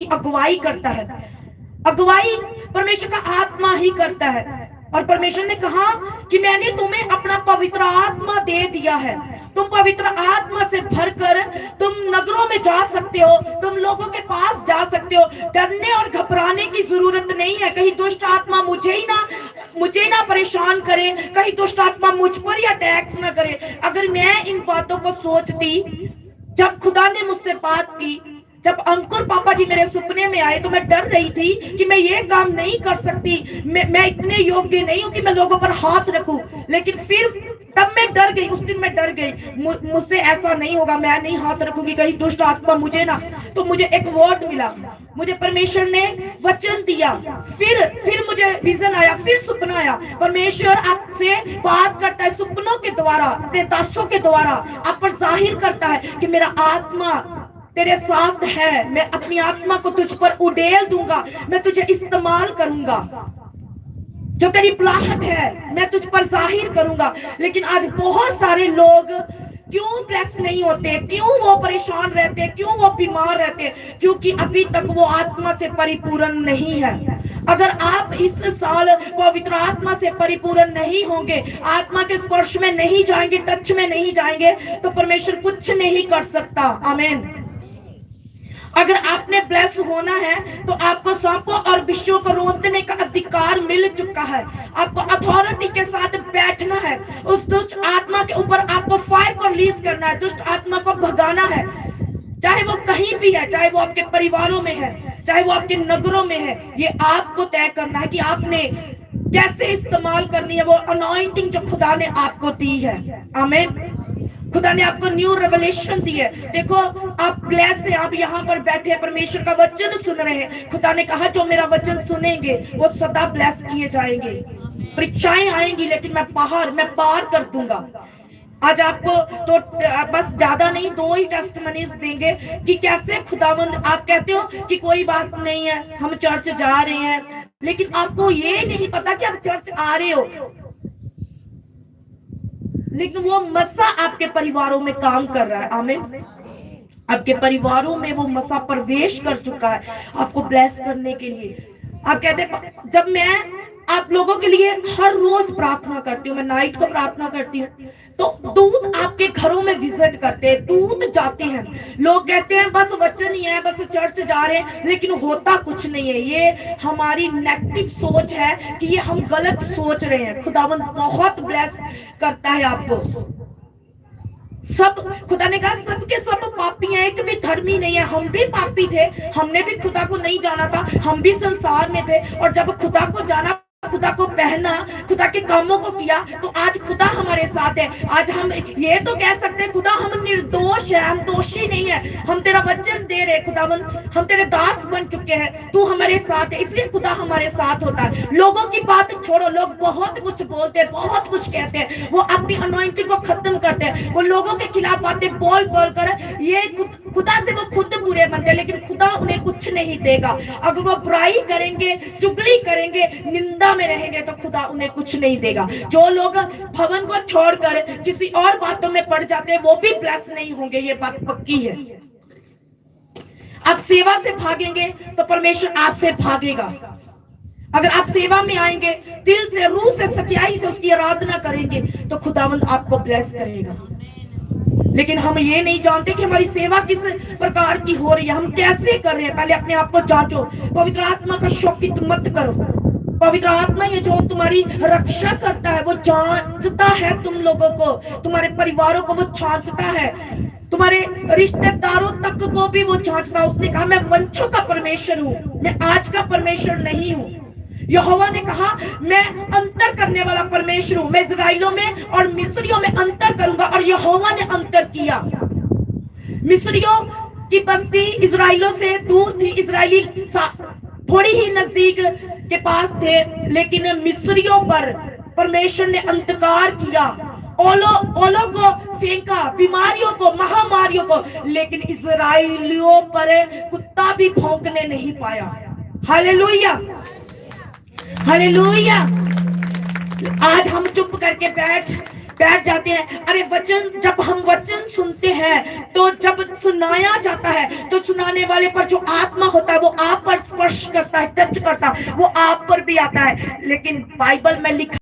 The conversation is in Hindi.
अगुवाई करता है। अगुवाई परमेश्वर का आत्मा ही करता है। और परमेश्वर ने कहा कि मैंने तुम्हें अपना पवित्र आत्मा दे दिया है, तुम पवित्र आत्मा से भरकर तुम नगरों में जा सकते हो, तुम लोगों के पास जा सकते हो। डरने और घबराने की जरूरत नहीं है। कहीं दुष्ट आत्मा मुझे ना परेशान करे, कहीं दुष्ट आत्मा मुझ पर या अटैक ना करे। अगर मैं इन बातों को सोचती, जब खुदा ने मुझसे बात की, जब अंकुर पापा जी मेरे सपने में आए, तो मैं डर रही थी कि मैं ये काम नहीं कर सकती, मैं इतने योग्य नहीं हूं कि मैं लोगों पर हाथ रखूं। लेकिन फिर तब मैं डर गई, उस दिन मैं डर गई, मुझसे ऐसा नहीं होगा, मैं नहीं हाथ रखूंगी, कहीं दुष्ट आत्मा मुझे ना। तो मुझे एक वर्ड मिला, मुझे परमेश्वर ने वचन दिया, फिर मुझे विजन आया, फिर सपना आया। परमेश्वर आपसे बात करता है सपनों के द्वारा, अपने दासों के द्वारा आप पर जाहिर करता है कि मेरा आत्मा तेरे साथ है, मैं अपनी आत्मा को तुझ पर उड़ेल दूंगा, मैं तुझे इस्तेमाल करूंगा, जो तेरी बुलाहट है मैं तुझ पर जाहिर करूंगा। लेकिन आज बहुत सारे लोग क्यों ब्लेस नहीं होते, क्यों वो परेशान रहते, क्यों वो बीमार रहते? क्योंकि अभी तक वो आत्मा से परिपूर्ण नहीं है। अगर आप इस साल पवित्र आत्मा से परिपूर्ण नहीं होंगे, आत्मा के स्पर्श में नहीं जाएंगे, टच में नहीं जाएंगे, तो परमेश्वर कुछ नहीं कर सकता। आमीन। अगर आपने ब्लेस होना है तो आपको सांपों और बिच्छुओं को रोकने का अधिकार मिल चुका है। आपको अथॉरिटी के साथ बैठना है, उस दुष्ट आत्मा के ऊपर आपको फायर को रिलीज करना है, दुष्ट आत्मा को भगाना है, चाहे वो कहीं भी है, चाहे वो आपके परिवारों में है, चाहे वो आपके नगरों में है। ये आपको तय करना है कि आपने कैसे इस्तेमाल करनी है वो अनॉइंटिंग जो खुदा ने आपको दी है। आमीन। खुदा ने आपको न्यू रेवलेशन दी है। देखो आप ब्लेस हैं, आप यहाँ पर बैठे हैं, परमेश्वर का वचन सुन रहे हैं। खुदा ने कहा जो मेरा वचन सुनेंगे वो सदा ब्लेस किए जाएंगे। परीक्षाएं आएंगी लेकिन मैं पार कर दूंगा। आज आपको तो बस ज्यादा नहीं, 2 ही टेस्टिमनीज देंगे कि कैसे खुदावंद, आप कहते हो कि कोई बात नहीं है, हम चर्च जा रहे हैं, लेकिन आपको ये नहीं पता कि आप चर्च आ रहे हो, लेकिन वो मसा आपके परिवारों में काम कर रहा है। आमीन। आपके परिवारों में वो मसा प्रवेश कर चुका है आपको ब्लेस करने के लिए। आप कहते हैं जब मैं आप लोगों के लिए हर रोज प्रार्थना करती हूँ, मैं नाइट को प्रार्थना करती हूँ, तो दूत आपके घरों में विजिट करते हैं, दूत जाते हैं। लोग कहते हैं बस वचन ही है, बस चर्च जा रहे हैं, लेकिन होता कुछ नहीं है। ये हमारी नेगेटिव सोच है कि ये हम गलत सोच रहे हैं। खुदावंद बहुत ब्लेस करता है आपको। सब खुदा ने कहा सबके सब पापी हैं, एक भी धर्मी नहीं है। हम भी पापी थे, हमने भी खुदा को नहीं जाना था, हम भी संसार में थे, और जब खुदा को जाना, खुदा को पहना, खुदा के कामों को किया, तो आज खुदा हमारे साथ है। आज हम ये तो कह सकते हैं खुदा हम निर्दोष है, हम दोषी नहीं है, हम तेरा वचन दे रहे खुदावन, हम तेरे दास बन चुके हैं, तू हमारे साथ है, इसलिए खुदा हमारे साथ होता है। लोगों की बात छोड़ो, लोग बहुत कुछ बोलते हैं, बहुत कुछ कहते हैं, वो अपनी अनॉइंटिंग को खत्म करते हैं, वो लोगों के खिलाफ बातें बोल कर ये खुदा से वो खुद बुरे बनते हैं, लेकिन खुदा उन्हें कुछ नहीं देगा। अगर वो बुराई करेंगे, चुगली करेंगे, निंदा में रहेंगे, तो खुदा उन्हें कुछ नहीं देगा। जो लोग भवन को छोड़कर किसी और बातों में पड़ जाते हैं वो भी ब्लेस नहीं होंगे, ये बात पक्की है। आप सेवा से भागेंगे तो परमेश्वर आपसे भागेगा। अगर आप सेवा में आएंगे, दिल से, रूह से, सच्चाई से उसकी आराधना करेंगे, तो खुदावंद आपको ब्लेस करेगा। लेकिन हम ये नहीं जानते कि हमारी सेवा किस प्रकार की हो रही है, हम कैसे कर रहे हैं। पहले अपने आप को जांचो। पवित्र आत्मा का शोकित मत करो। पवित्र आत्मा ये जो तुम्हारी रक्षा करता है, वो जांचता है तुम लोगों को, तुम्हारे परिवारों को वो जांचता है, तुम्हारे रिश्तेदारों तक को भी वो जांचता है। उसने कहा मैं वंशों का परमेश्वर हूँ, मैं आज का परमेश्वर नहीं हूँ। यहोवा ने कहा मैं अंतर करने वाला परमेश्वर हूँ, मैं इजराइलों में और मिस्रियों में अंतर करूंगा। और यहोवा ने अंतर किया। मिस्रियों की बस्ती इजराइलों से दूर थी, इजरायली थोड़ी ही नजदीक के पास थे, लेकिन मिस्रियों पर परमेश्वर ने अंधकार किया, ओलों को फेंका, बीमारियों को, महामारियों को, लेकिन इजराइलियों पर कुत्ता भी भौंकने नहीं पाया। Hallelujah, hallelujah. आज हम चुप करके बैठ बैठ जाते हैं। अरे वचन, जब हम वचन सुनते हैं तो जब सुनाया जाता है तो सुनाने वाले पर जो आत्मा होता है वो आप पर स्पर्श करता है, टच करता है, वो आप पर भी आता है। लेकिन बाइबल में लिखा